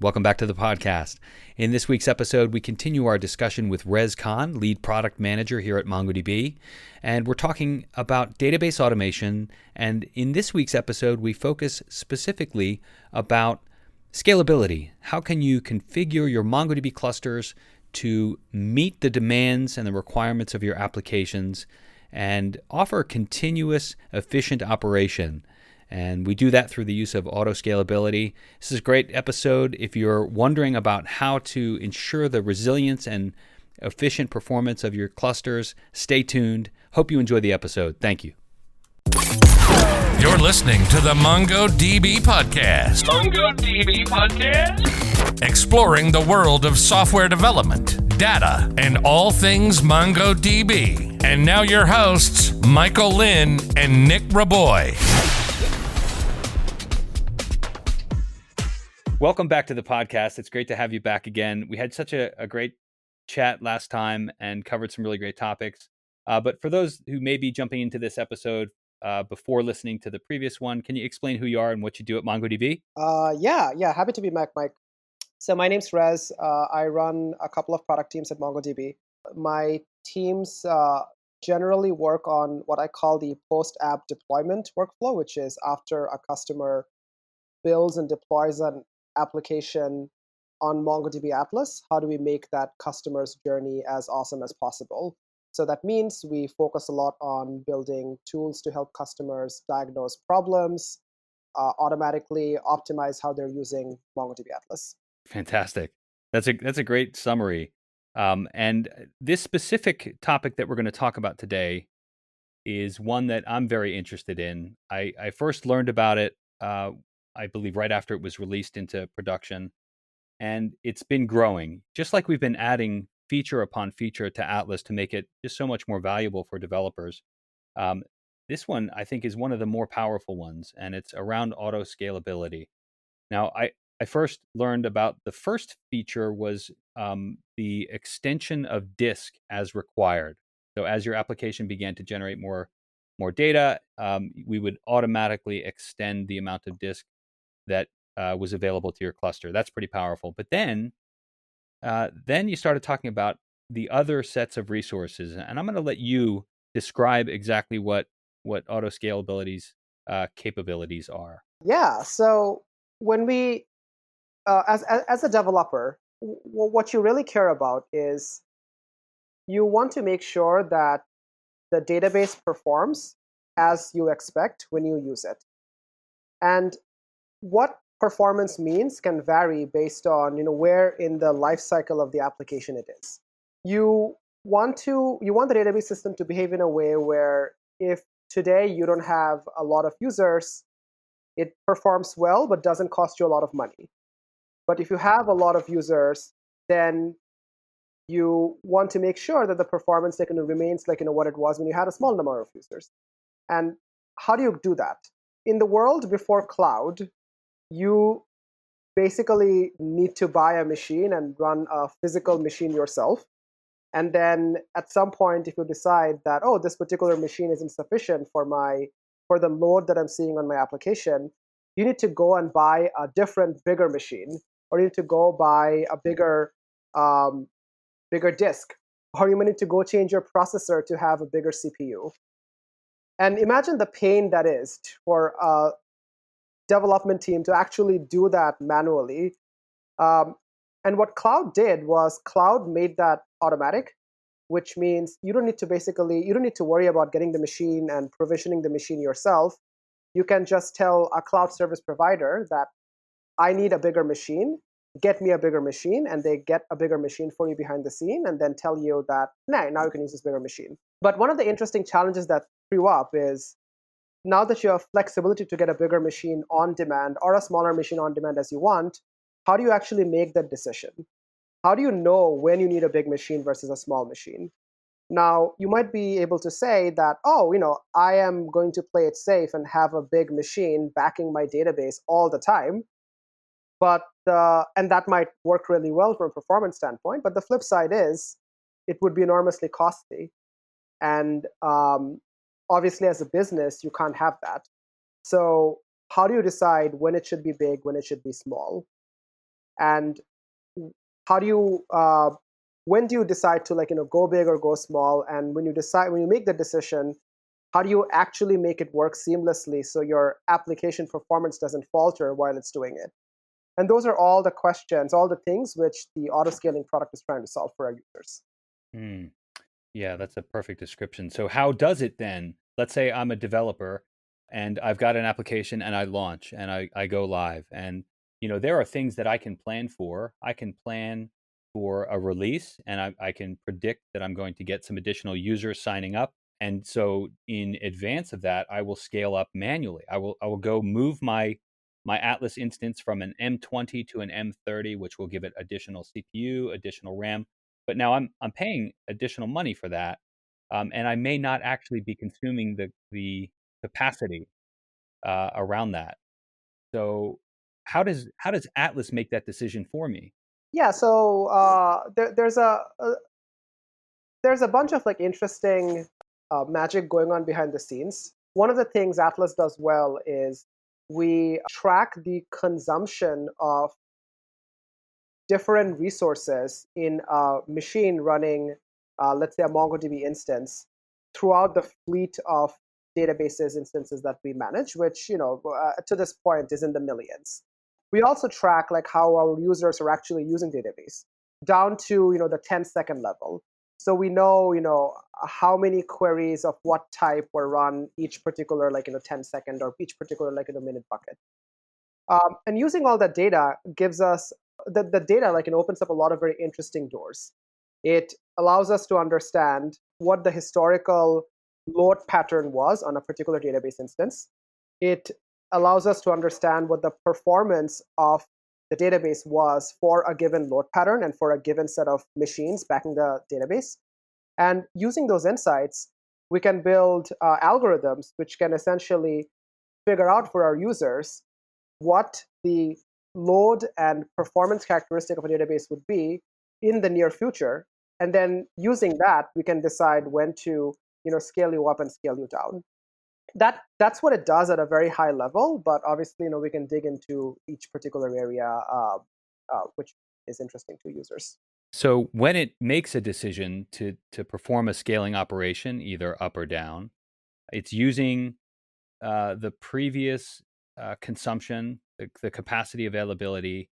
Welcome back to the podcast. In this week's episode, we continue our discussion with Rez Khan, lead product manager here at MongoDB, and we're talking about database automation. And in this week's episode, we focus specifically about scalability. How can you configure your MongoDB clusters to meet the demands and the requirements of your applications and offer continuous, efficient operation? And we do that through the use of Autoscalability. This is a great episode if you're wondering about how to ensure the resilience and efficient performance of your clusters. Stay tuned. Hope you enjoy the episode. Thank you. You're listening to the MongoDB Podcast. MongoDB Podcast? Exploring the world of software development, data, and all things MongoDB. And now your hosts, Michael Lynn and Nic Raboy. Welcome back to the podcast. It's great to have you back again. We had such a great chat last time and covered some really great topics. But for those who may be jumping into this episode before listening to the previous one, can you explain who you are and what you do at MongoDB? Yeah. Happy to be back, Mike. So my name's Rez. I run a couple of product teams at MongoDB. My teams generally work on what I call the post-app deployment workflow, which is after a customer builds and deploys an application on MongoDB Atlas, how do we make that customer's journey as awesome as possible? So that means we focus a lot on building tools to help customers diagnose problems, automatically optimize how they're using MongoDB Atlas. Fantastic. That's a great summary. And this specific topic that we're going to talk about today is one that I'm very interested in. I first learned about it I believe right after it was released into production. And it's been growing, just like we've been adding feature upon feature to Atlas to make it just so much more valuable for developers. This one, I think, is one of the more powerful ones, and it's around auto-scalability. Now, I first learned about the first feature was the extension of disk as required. So as your application began to generate more data, we would automatically extend the amount of disk that was available to your cluster. That's pretty powerful. But then you started talking about the other sets of resources, and I'm going to let you describe exactly what Autoscalability's capabilities are. Yeah. So when we, as a developer, what you really care about is you want to make sure that the database performs as you expect when you use it. And what performance means can vary based on where in the life cycle of the application it is. You want the database system to behave in a way where if today you don't have a lot of users, it performs well but doesn't cost you a lot of money. But if you have a lot of users, then you want to make sure that the performance remains like what it was when you had a small number of users. And how do you do that? In the world before cloud, you basically need to buy a machine and run a physical machine yourself. And then at some point, if you decide that, this particular machine isn't sufficient for the load that I'm seeing on my application, you need to go and buy a different, bigger machine, or you need to go buy a bigger disk, or you might need to go change your processor to have a bigger CPU. And imagine the pain that is for a development team to actually do that manually. And what cloud did was cloud made that automatic, which means you don't need to worry about getting the machine and provisioning the machine yourself. You can just tell a cloud service provider that I need a bigger machine, get me a bigger machine, and they get a bigger machine for you behind the scene and then tell you that, now you can use this bigger machine. But one of the interesting challenges that threw up is now that you have flexibility to get a bigger machine on demand or a smaller machine on demand as you want, how do you actually make that decision? How do you know when you need a big machine versus a small machine? Now, you might be able to say that, I am going to play it safe and have a big machine backing my database all the time. And that might work really well from a performance standpoint. But the flip side is it would be enormously costly. And obviously, as a business, you can't have that. So how do you decide when it should be big, when it should be small? and how do you when do you decide to go big or go small? And when you make the decision, how do you actually make it work seamlessly so your application performance doesn't falter while it's doing it? And those are all the questions, all the things which the autoscaling product is trying to solve for our users. Hmm. Yeah, that's a perfect description. So how does it then? Let's say I'm a developer and I've got an application and I launch and I go live. And there are things that I can plan for. I can plan for a release and I can predict that I'm going to get some additional users signing up. And so in advance of that, I will scale up manually. I will go move my Atlas instance from an M20 to an M30, which will give it additional CPU, additional RAM. But now I'm paying additional money for that, and I may not actually be consuming the capacity around that. So how does Atlas make that decision for me? Yeah, so there's a bunch of interesting magic going on behind the scenes. One of the things Atlas does well is we track the consumption of different resources in a machine running, let's say, a MongoDB instance throughout the fleet of databases instances that we manage, which to this point is in the millions. We also track how our users are actually using database down to the 10-second level. So we know how many queries of what type were run each particular 10-second or each particular minute bucket. And using all that data gives us the data opens up a lot of very interesting doors. It allows us to understand what the historical load pattern was on a particular database instance. It allows us to understand what the performance of the database was for a given load pattern and for a given set of machines backing the database. And using those insights, we can build algorithms which can essentially figure out for our users what the load and performance characteristic of a database would be in the near future. And then using that, we can decide when to scale you up and scale you down. That's what it does at a very high level, but obviously we can dig into each particular area, which is interesting to users. So when it makes a decision to perform a scaling operation, either up or down, it's using the previous consumption, the capacity availability,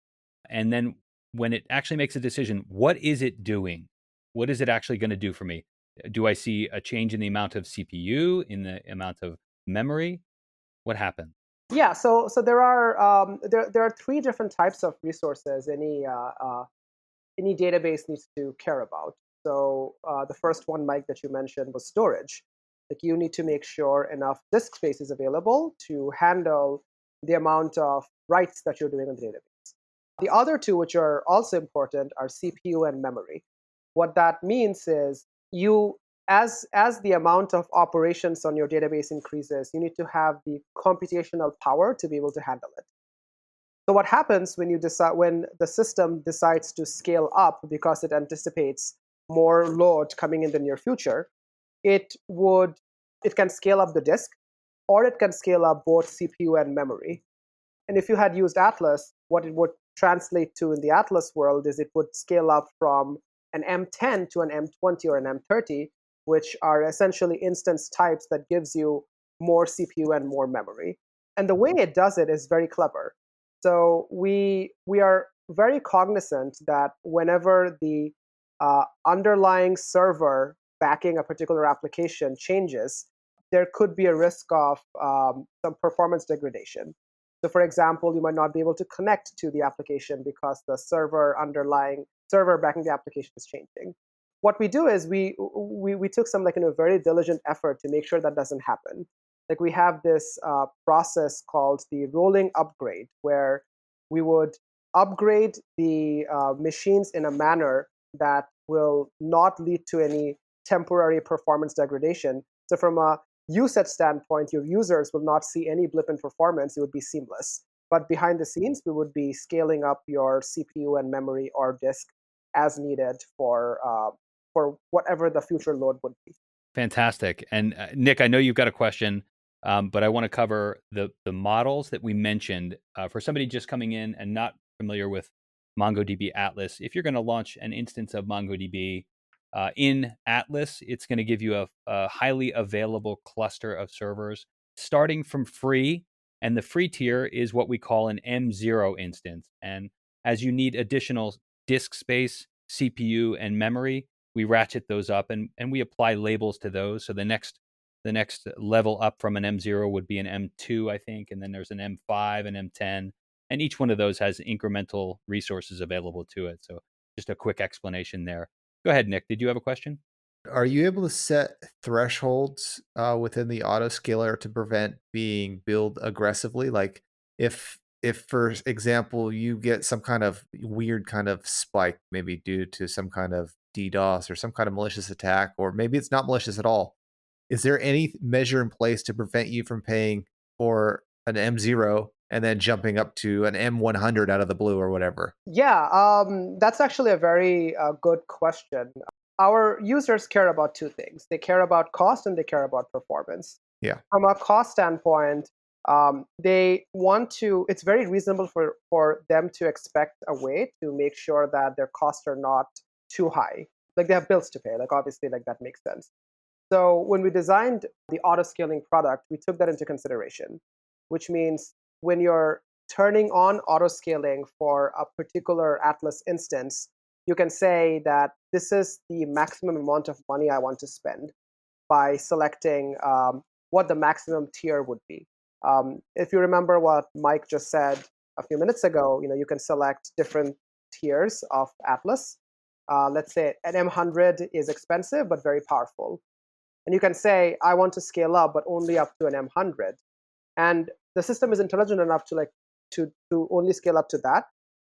and then when it actually makes a decision, what is it doing? What is it actually going to do for me? Do I see a change in the amount of CPU, in the amount of memory? What happened? Yeah, so there are three different types of resources any database needs to care about. So the first one, Mike, that you mentioned was storage. Like you need to make sure enough disk space is available to handle the amount of writes that you're doing on the database. The other two, which are also important, are CPU and memory. What that means is as the amount of operations on your database increases, you need to have the computational power to be able to handle it. So what happens when the system decides to scale up because it anticipates more load coming in the near future, it would it can scale up the disk or it can scale up both CPU and memory. And if you had used Atlas, what it would translate to in the Atlas world is it would scale up from an M10 to an M20 or an M30, which are essentially instance types that gives you more CPU and more memory. And the way it does it is very clever. So we are very cognizant that whenever the underlying server backing a particular application changes, there could be a risk of some performance degradation. So, for example, you might not be able to connect to the application because the underlying server backing the application is changing. What we do is we took some very diligent effort to make sure that doesn't happen. Like we have this process called the rolling upgrade, where we would upgrade the machines in a manner that will not lead to any temporary performance degradation. So from a usage standpoint, your users will not see any blip in performance. It would be seamless. But behind the scenes, we would be scaling up your CPU and memory or disk as needed for whatever the future load would be. Fantastic. And Nick, I know you've got a question, but I want to cover the models that we mentioned for somebody just coming in and not familiar with MongoDB Atlas. If you're going to launch an instance of MongoDB in Atlas, it's going to give you a highly available cluster of servers starting from free. And the free tier is what we call an M0 instance. And as you need additional disk space, CPU, and memory, we ratchet those up and we apply labels to those. So the next level up from an M0 would be an M2, I think, and then there's an M5 and M10, and each one of those has incremental resources available to it. So just a quick explanation there. Go ahead, Nick. Did you have a question? Are you able to set thresholds within the autoscaler to prevent being billed aggressively? Like if for example you get some kind of weird kind of spike, maybe due to some kind of DDoS or some kind of malicious attack, or maybe it's not malicious at all. Is there any measure in place to prevent you from paying for an M0 and then jumping up to an M100 out of the blue or whatever? Yeah, that's actually a very good question. Our users care about two things. They care about cost and they care about performance. Yeah. From a cost standpoint, they want to, it's very reasonable for them to expect a way to make sure that their costs are not too high. Like they have bills to pay, like obviously like that makes sense. So when we designed the auto-scaling product, we took that into consideration, which means when you're turning on auto-scaling for a particular Atlas instance, you can say that this is the maximum amount of money I want to spend by selecting what the maximum tier would be. If you remember what Mike just said a few minutes ago, you can select different tiers of Atlas. Let's say an M100 is expensive but very powerful. And you can say, I want to scale up, but only up to an M100. And the system is intelligent enough to to only scale up to that.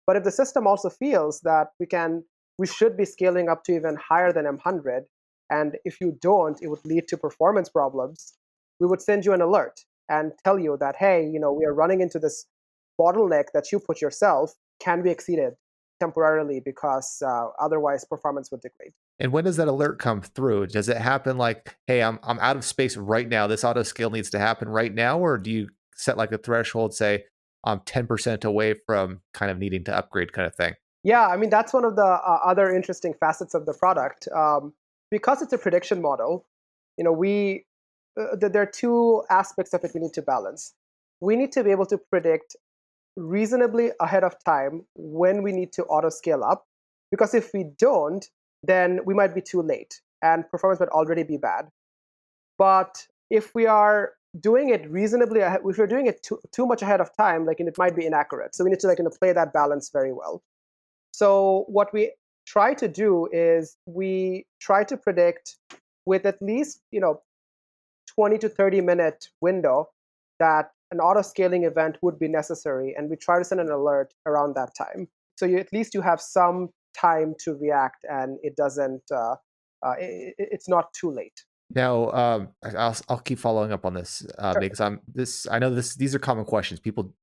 But if the system also feels that we should be scaling up to even higher than M100, and if you don't, it would lead to performance problems, we would send you an alert and tell you that, hey, we are running into this bottleneck that you put yourself, can be exceeded temporarily because otherwise performance would degrade. And when does that alert come through? Does it happen like, hey, I'm out of space right now. This auto scale needs to happen right now, or do you set like a threshold, say I'm 10% away from kind of needing to upgrade kind of thing? Yeah, I mean that's one of the other interesting facets of the product. Because it's a prediction model, there are two aspects of it we need to balance. We need to be able to predict reasonably ahead of time when we need to auto scale up, because if we don't, then we might be too late and performance might already be bad. But if we are doing it reasonably ahead, if we're doing it too much ahead of time, it might be inaccurate. So we need to play that balance very well. So what we try to do is we try to predict with at least 20 to 30-minute window that an auto scaling event would be necessary, and we try to send an alert around that time. So at least you have some time to react, and it doesn't. It's not too late. Now, I'll keep following up on this Sure. because I know these are common questions. People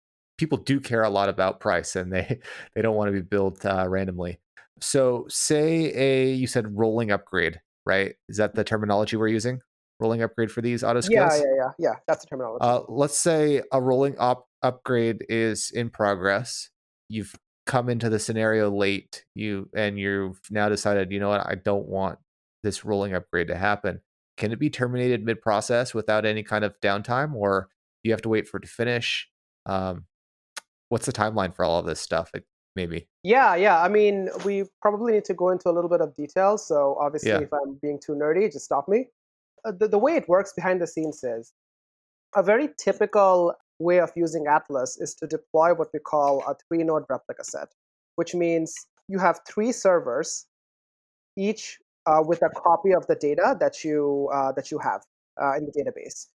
do care a lot about price, and they don't want to be billed randomly. So, say you said rolling upgrade, right? Is that the terminology we're using? Rolling upgrade for these auto Yeah, scales? yeah. That's the terminology. Let's say a rolling upgrade is in progress. You've come into the scenario late. You've now decided, you know what, I don't want this rolling upgrade to happen. Can it be terminated mid-process without any kind of downtime, or you have to wait for it to finish? Um, what's the timeline for all of this stuff? Maybe. Yeah. I mean, we probably need to go into a little bit of detail. So obviously, Yeah. if I'm being too nerdy, just stop me. The way it works behind the scenes is a very typical way of using Atlas is to deploy what we call a 3-node replica set, which means you have 3 servers, each with a copy of the data that you have in the database.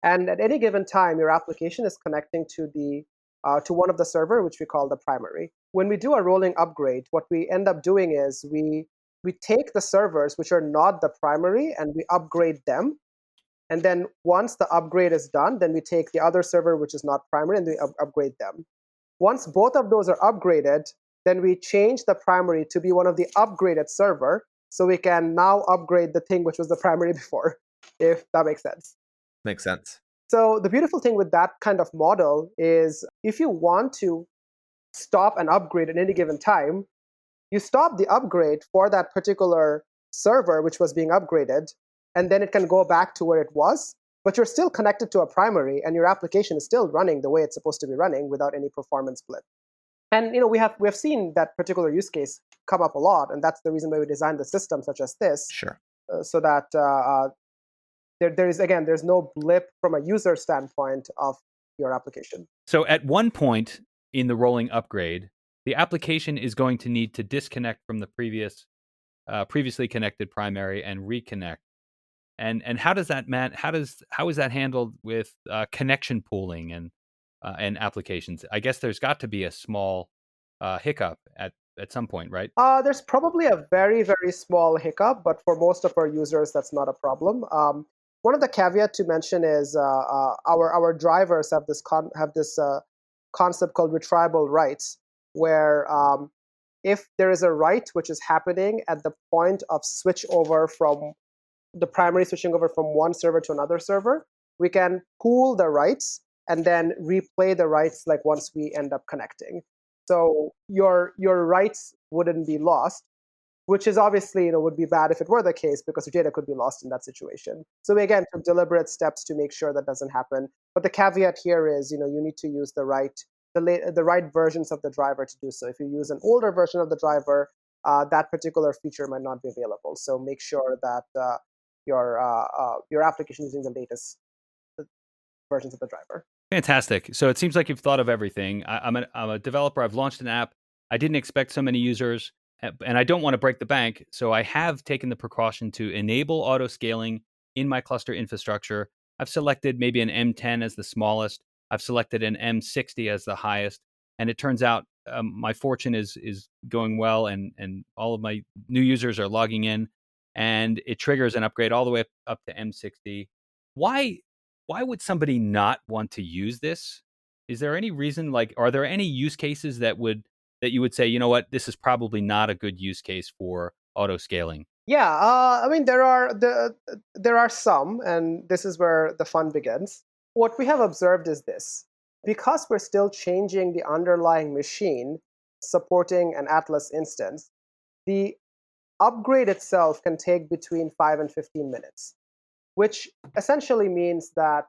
And at any given time, your application is connecting to one of the server, which we call the primary. When we do a rolling upgrade, what we end up doing is we take the servers which are not the primary and we upgrade them. And then once the upgrade is done, then we take the other server which is not primary and we upgrade them. Once both of those are upgraded, then we change the primary to be one of the upgraded server, so we can now upgrade the thing which was the primary before, if that makes sense. Makes sense. So the beautiful thing with that kind of model is if you want to stop an upgrade at any given time, you stop the upgrade for that particular server which was being upgraded, and then it can go back to where it was, but you're still connected to a primary, and your application is still running the way it's supposed to be running without any performance blip. And we have seen that particular use case come up a lot, and that's the reason why we designed the system such as this, Sure. so that there's no blip from a user standpoint of your application. So at one point in the rolling upgrade, the application is going to need to disconnect from the previously connected primary and reconnect. And how does that how is that handled with connection pooling and applications? I guess there's got to be a small hiccup at some point, right? There's probably a very, very small hiccup, but for most of our users, that's not a problem. One of the caveat to mention is our drivers have this concept called retriable rights, where if there is a write which is happening at the point of switch over from the primary switching over from one server to another server, we can pool the writes and then replay the writes like once we end up connecting. So your writes wouldn't be lost, which is obviously would be bad if it were the case, because your data could be lost in that situation. So we again took deliberate steps to make sure that doesn't happen. But the caveat here is you need to use the right versions of the driver to do so. If you use an older version of the driver, that particular feature might not be available. So make sure that your application is using the latest versions of the driver. Fantastic. So it seems like you've thought of everything. I'm a developer. I've launched an app. I didn't expect so many users, and I don't want to break the bank. So I have taken the precaution to enable auto scaling in my cluster infrastructure. I've selected maybe an M10 as the smallest. I've selected an M60 as the highest. And it turns out my fortune is going well, and all of my new users are logging in, and it triggers an upgrade all the way up to M60. Why would somebody not want to use this? Is there any reason, like, are there any use cases that you would say, you know what, this is probably not a good use case for auto scaling? Yeah, I mean there are some, and this is where the fun begins. What we have observed is this: because we're still changing the underlying machine supporting an Atlas instance, the upgrade itself can take between 5 and 15 minutes, which essentially means that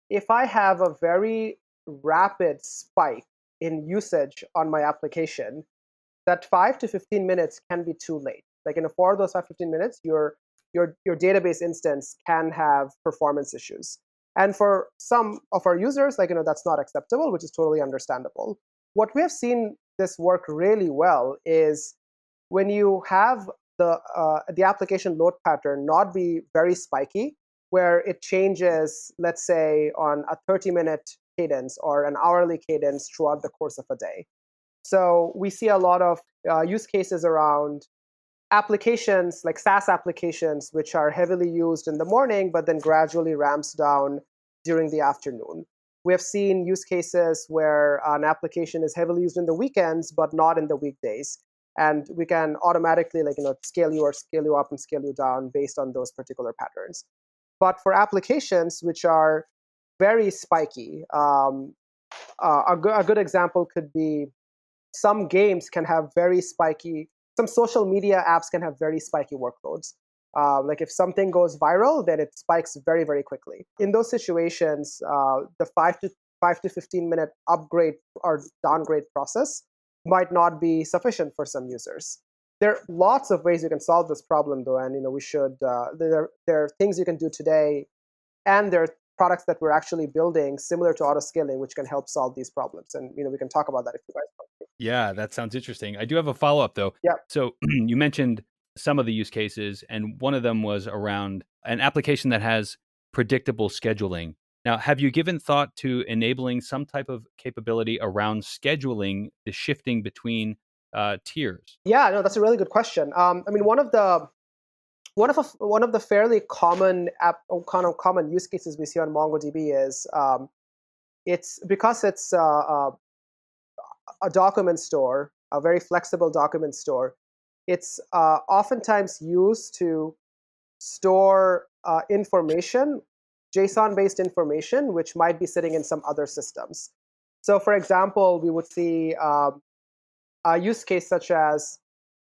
if I have a very rapid spike in usage on my application, that 5 to 15 minutes can be too late. Like for those 5 to 15 minutes, your database instance can have performance issues. And for some of our users, that's not acceptable, which is totally understandable. What we have seen this work really well is when you have the application load pattern not be very spiky, where it changes, let's say, on a 30-minute cadence or an hourly cadence throughout the course of a day. So we see a lot of use cases around applications like SaaS applications, which are heavily used in the morning, but then gradually ramps down during the afternoon. We have seen use cases where an application is heavily used in the weekends, but not in the weekdays. And we can automatically scale you up and scale you down based on those particular patterns. But for applications which are very spiky, a good example could be some games can have very spiky, some social media apps can have very spiky workloads. Like if something goes viral, then it spikes very, very quickly. In those situations, the 5 to 15 minute upgrade or downgrade process might not be sufficient for some users. There are lots of ways you can solve this problem, though, and we should. There are things you can do today, and there are products that we're actually building similar to autoscaling, which can help solve these problems. And we can talk about that if you guys want to. Yeah, that sounds interesting. I do have a follow-up, though. Yeah. So you mentioned some of the use cases, and one of them was around an application that has predictable scheduling. Now, have you given thought to enabling some type of capability around scheduling the shifting between tiers? Yeah, no, that's a really good question. I mean, one of the fairly common common use cases we see on MongoDB is it's because it's a document store, a very flexible document store. It's oftentimes used to store information, JSON-based information, which might be sitting in some other systems. So for example, we would see a use case such as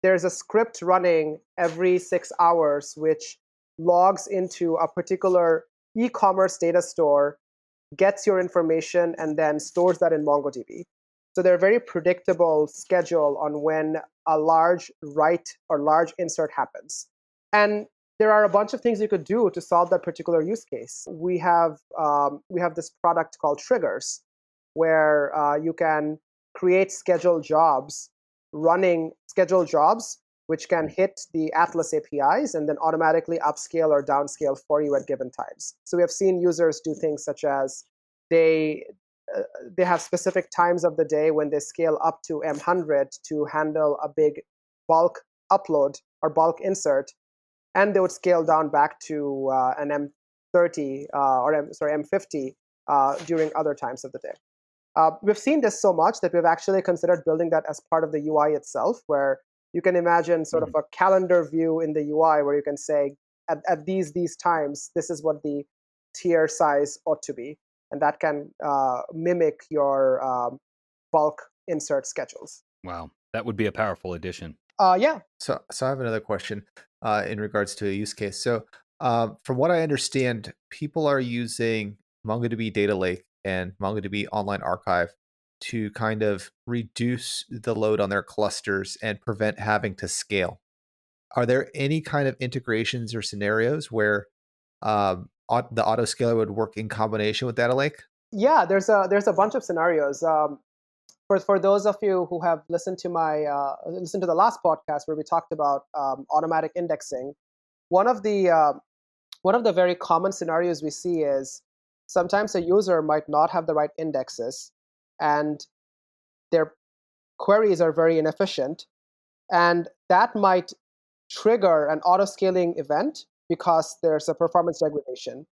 there's a script running every 6 hours which logs into a particular e-commerce data store, gets your information, and then stores that in MongoDB. So they're very predictable schedule on when a large write or large insert happens. And there are a bunch of things you could do to solve that particular use case. We have this product called Triggers, where you can create scheduled jobs, running scheduled jobs, which can hit the Atlas APIs and then automatically upscale or downscale for you at given times. So we have seen users do things such as they they have specific times of the day when they scale up to M100 to handle a big bulk upload or bulk insert, and they would scale down back to an M30 M50 during other times of the day. We've seen this so much that we've actually considered building that as part of the UI itself, where you can imagine sort of a calendar view in the UI where you can say, at these times, this is what the tier size ought to be. And that can mimic your bulk insert schedules. Wow, that would be a powerful addition. Yeah. So I have another question in regards to a use case. So from what I understand, people are using MongoDB Data Lake and MongoDB Online Archive to kind of reduce the load on their clusters and prevent having to scale. Are there any kind of integrations or scenarios where the autoscaler would work in combination with Data Lake? Yeah, there's a bunch of scenarios. For those of you who have listened to the last podcast where we talked about automatic indexing, one of the very common scenarios we see is sometimes a user might not have the right indexes, and their queries are very inefficient, and that might trigger an auto-scaling event because there's a performance degradation.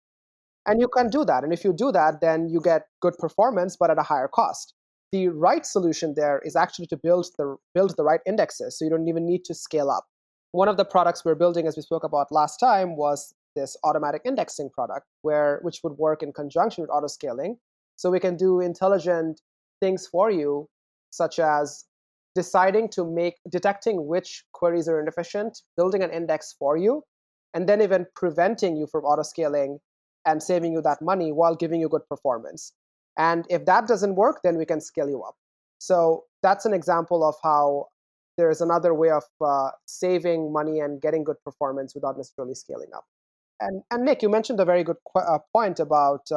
And you can do that. And if you do that, then you get good performance, but at a higher cost. The right solution there is actually to build the right indexes, so you don't even need to scale up. One of the products we're building, as we spoke about last time, was this automatic indexing product, which would work in conjunction with autoscaling. So we can do intelligent things for you, such as detecting which queries are inefficient, building an index for you, and then even preventing you from autoscaling and saving you that money while giving you good performance. And if that doesn't work, then we can scale you up. So that's an example of how there is another way of saving money and getting good performance without necessarily scaling up. And Nick, you mentioned a very good point about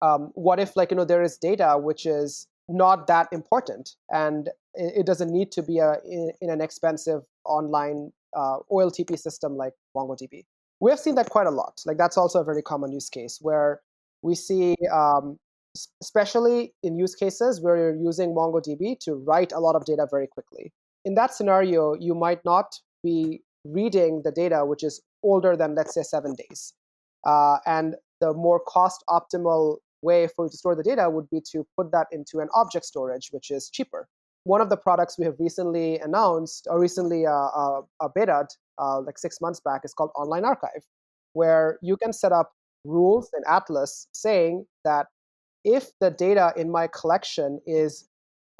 what if there is data which is not that important, and it doesn't need to be in an expensive online OLTP system like MongoDB. We have seen that quite a lot. That's also a very common use case where we see, especially in use cases where you're using MongoDB to write a lot of data very quickly. In that scenario, you might not be reading the data which is older than, let's say, 7 days. And the more cost optimal way for you to store the data would be to put that into an object storage, which is cheaper. One of the products we have recently announced, or recently beta'd, like 6 months back, is called Online Archive, where you can set up rules in Atlas saying that if the data in my collection is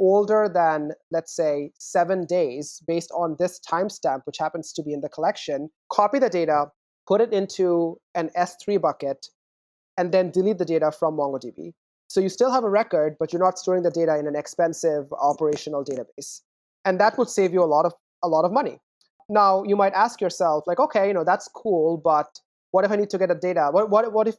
older than, let's say, 7 days, based on this timestamp, which happens to be in the collection, copy the data, put it into an S3 bucket, and then delete the data from MongoDB. So you still have a record, but you're not storing the data in an expensive operational database. And that would save you a lot of money. Now, you might ask yourself, okay, that's cool, but what if I need to get the data? What if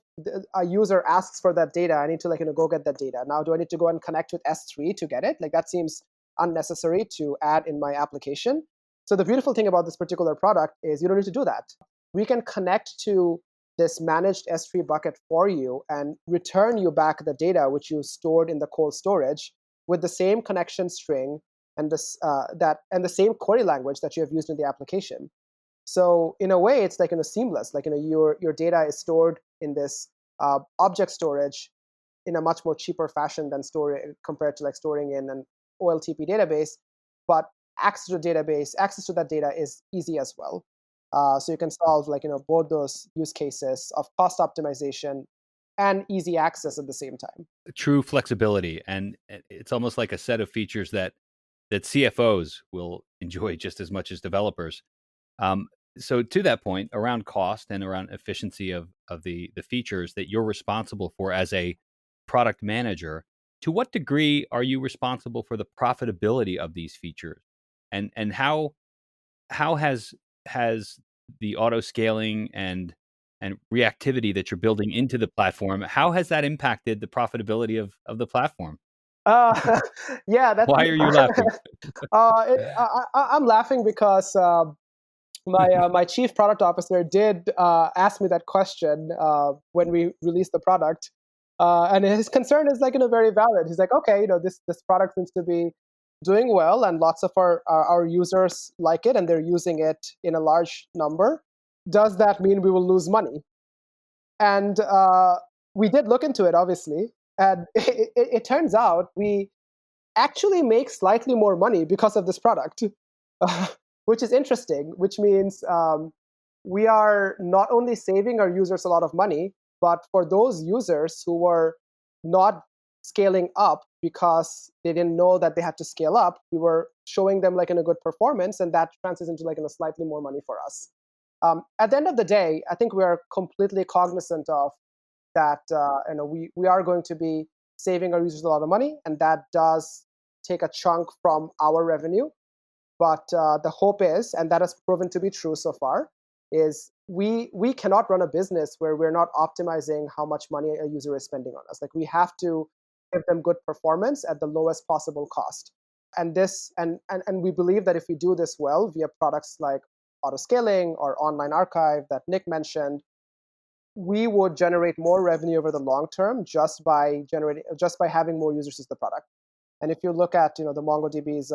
a user asks for that data? I need to go get that data. Now, do I need to go and connect with S3 to get it? That seems unnecessary to add in my application. So the beautiful thing about this particular product is you don't need to do that. We can connect to this managed S3 bucket for you and return you back the data which you stored in the cold storage with the same connection string and the same query language that you have used in the application. So in a way, it's seamless. Your data is stored in this object storage in a much more cheaper fashion than compared to storing in an OLTP database. But access to that data is easy as well. So you can solve both those use cases of cost optimization and easy access at the same time. True flexibility, and it's almost like a set of features that CFOs will enjoy just as much as developers. Um, so to that point, around cost and around efficiency of the features that you're responsible for as a product manager, to what degree are you responsible for the profitability of these features? And how has the auto scaling and reactivity that you're building into the platform, how has that impacted the profitability of the platform? Uh, yeah, that's. Why are you laughing? I'm laughing because my chief product officer did ask me that question when we released the product, and his concern is like very valid. He's like, okay, this product seems to be doing well, and lots of our users like it, and they're using it in a large number. Does that mean we will lose money? And we did look into it, obviously, and it turns out we actually make slightly more money because of this product, uh, which is interesting, which means we are not only saving our users a lot of money, but for those users who were not scaling up because they didn't know that they had to scale up, we were showing them like in a good performance, and that translates into like in a slightly more money for us. At the end of the day, I think we are completely cognizant of that. We are going to be saving our users a lot of money, and that does take a chunk from our revenue. But the hope is, and that has proven to be true so far, is we cannot run a business where we're not optimizing how much money a user is spending on us. Like we have to give them good performance at the lowest possible cost. And this and we believe that if we do this well via products like autoscaling or online archive that Nic mentioned, we would generate more revenue over the long term just by having more users use the product. And if you look at the MongoDB's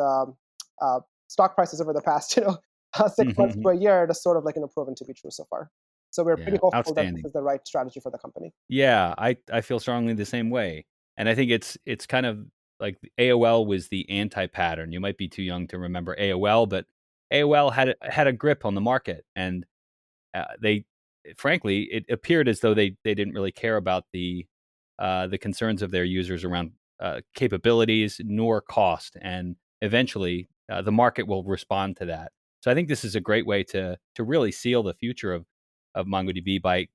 stock prices over the past 6 months to a year, it is sort of like proven to be true so far. So we're pretty Yeah, hopeful that this outstanding. is the right strategy for the company. Yeah, I feel strongly the same way, and I think it's kind of like AOL was the anti-pattern. You might be too young to remember AOL, but AOL had a grip on the market, and they frankly, it appeared as though they didn't really care about the concerns of their users around capabilities nor cost, and eventually the market will respond to that. So I think this is a great way to really seal the future of MongoDB by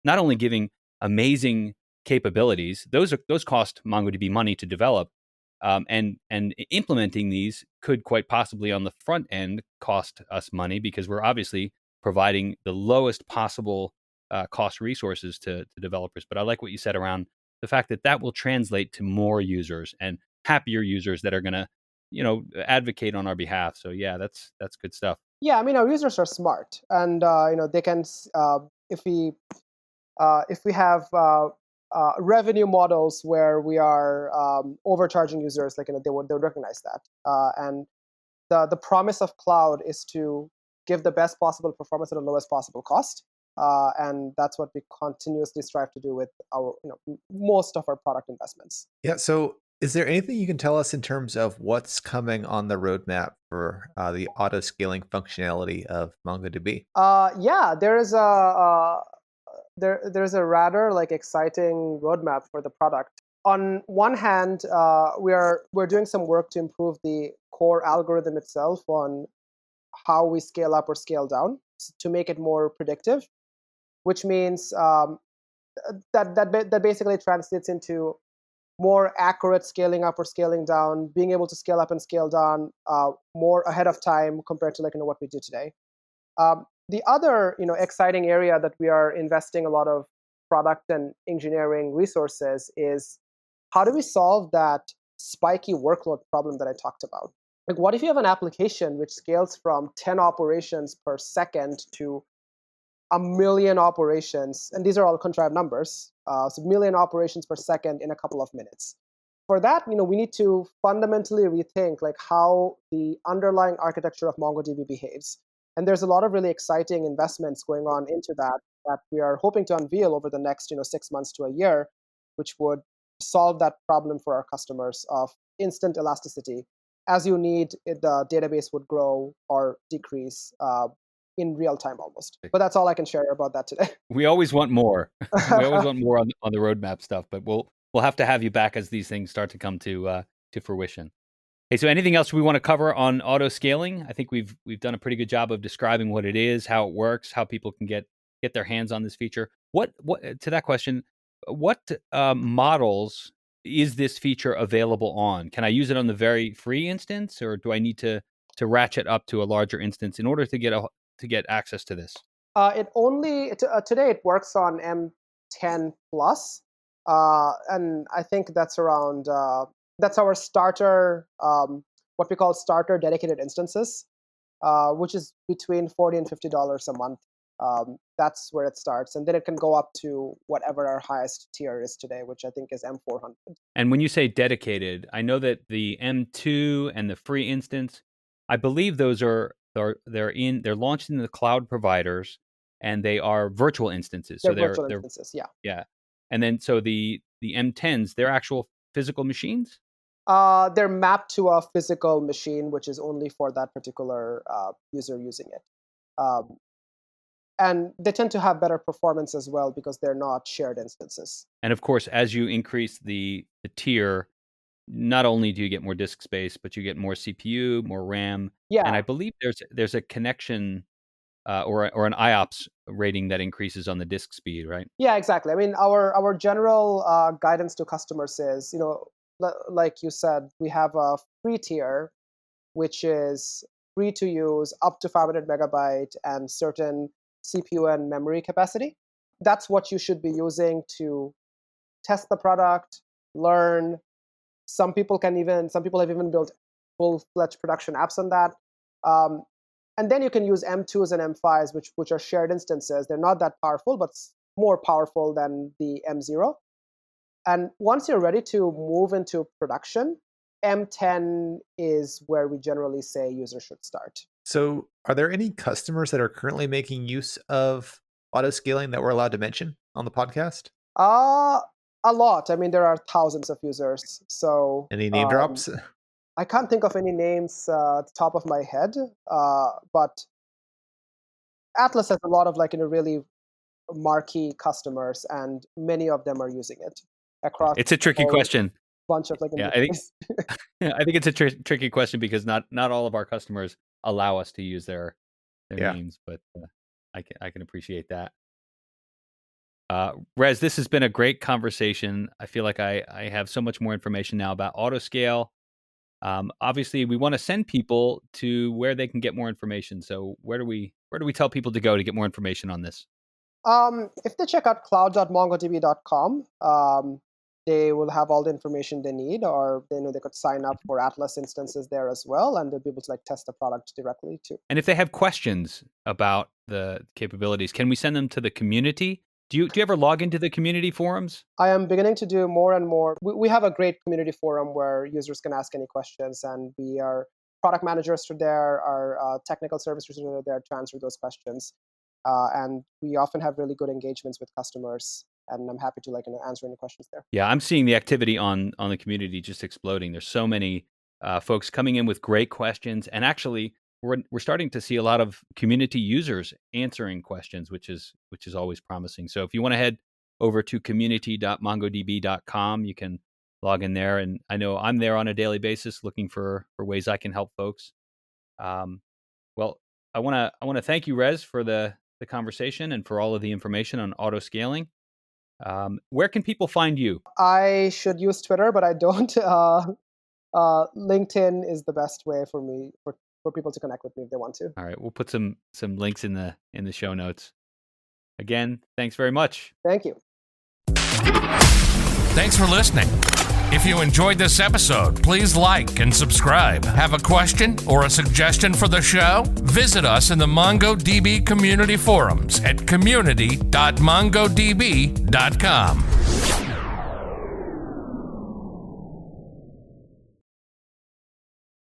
not only giving amazing capabilities; those cost MongoDB money to develop, and implementing these could quite possibly on the front end cost us money because we're obviously providing the lowest possible cost resources to developers. But I like what you said around the fact that that will translate to more users and happier users that are going to, advocate on our behalf. So yeah, that's good stuff. Yeah, I mean our users are smart, and they can if we if we have revenue models where we are overcharging users, like they would recognize that. And the promise of cloud is to give the best possible performance at the lowest possible cost, and that's what we continuously strive to do with our most of our product investments. Yeah. So, is there anything you can tell us in terms of what's coming on the roadmap for the auto scaling functionality of MongoDB? Yeah, there's a rather like exciting roadmap for the product. On one hand, we're doing some work to improve the core algorithm itself on how we scale up or scale down to make it more predictive, which means that basically translates into more accurate scaling up or scaling down, being able to scale up and scale down more ahead of time compared to what we do today. The other exciting area that we are investing a lot of product and engineering resources is how do we solve that spiky workload problem that I talked about? Like, what if you have an application which scales from 10 operations per second to a million operations, and these are all contrived numbers, so million operations per second in a couple of minutes. For that, we need to fundamentally rethink like how the underlying architecture of MongoDB behaves. And there's a lot of really exciting investments going on into that we are hoping to unveil over the next 6 months to a year, which would solve that problem for our customers of instant elasticity. As you need, the database would grow or decrease in real time almost. But that's all I can share about that today. We always want more. We always want more on the roadmap stuff, but we'll have to have you back as these things start to come to fruition. Hey, so anything else we want to cover on auto scaling? I think we've done a pretty good job of describing what it is, how it works, how people can get their hands on this feature. What to that question, what models is this feature available on? Can I use it on the very free instance, or do I need to ratchet up to a larger instance in order to get access to this? Today it works on M10 plus, and I think that's around. That's our starter, what we call starter dedicated instances, which is between $40 and $50 a month. That's where it starts, and then it can go up to whatever our highest tier is today, which I think is M400. And when you say dedicated, I know that the M2 and the free instance, I believe those they're launched in the cloud providers, and they are virtual instances. They're virtual instances, yeah. Yeah, and then so the M10s, they're actual physical machines. They're mapped to a physical machine, which is only for that particular user using it. And they tend to have better performance as well because they're not shared instances. And of course, as you increase the tier, not only do you get more disk space, but you get more CPU, more RAM. Yeah. And I believe there's a connection or an IOPS rating that increases on the disk speed, right? Yeah, exactly. I mean, our general guidance to customers is, like you said, we have a free tier, which is free to use up to 500 megabyte and certain CPU and memory capacity. That's what you should be using to test the product, learn. Some people have even built full-fledged production apps on that. And then you can use M2s and M5s, which are shared instances. They're not that powerful, but more powerful than the M0. And once you're ready to move into production, M10 is where we generally say users should start. So are there any customers that are currently making use of auto scaling that we're allowed to mention on the podcast? A lot. I mean, there are thousands of users. So any name drops? I can't think of any names at the top of my head, but Atlas has a lot of really marquee customers, and many of them are using it across. It's a tricky question. Bunch of I think it's a tricky question because not all of our customers allow us to use their names, but I can appreciate that. Rez, this has been a great conversation. I feel like I have so much more information now about Autoscale. Obviously, we want to send people to where they can get more information. So where do we tell people to go to get more information on this? If they check out cloud.mongodb.com, they will have all the information they need, or they could sign up for Atlas instances there as well, and they'll be able to test the product directly too. And if they have questions about the capabilities, can we send them to the community? Do you ever log into the community forums? I am beginning to do more and more. We have a great community forum where users can ask any questions, and our product managers are there, our technical services are there to answer those questions. And we often have really good engagements with customers, and I'm happy to answer any questions there. Yeah, I'm seeing the activity on the community just exploding. There's so many folks coming in with great questions, and actually we're starting to see a lot of community users answering questions, which is always promising. So if you want to head over to community.mongodb.com, you can log in there, and I know I'm there on a daily basis looking for ways I can help folks. Well, I want to thank you, Rez, for the conversation and for all of the information on auto scaling. Where can people find you? I should use Twitter, but I don't. LinkedIn is the best way for me for people to connect with me if they want to. All right, we'll put some links in the show notes. Again, thanks very much. Thank you. Thanks for listening. If you enjoyed this episode, please like and subscribe. Have a question or a suggestion for the show? Visit us in the MongoDB community forums at community.mongodb.com.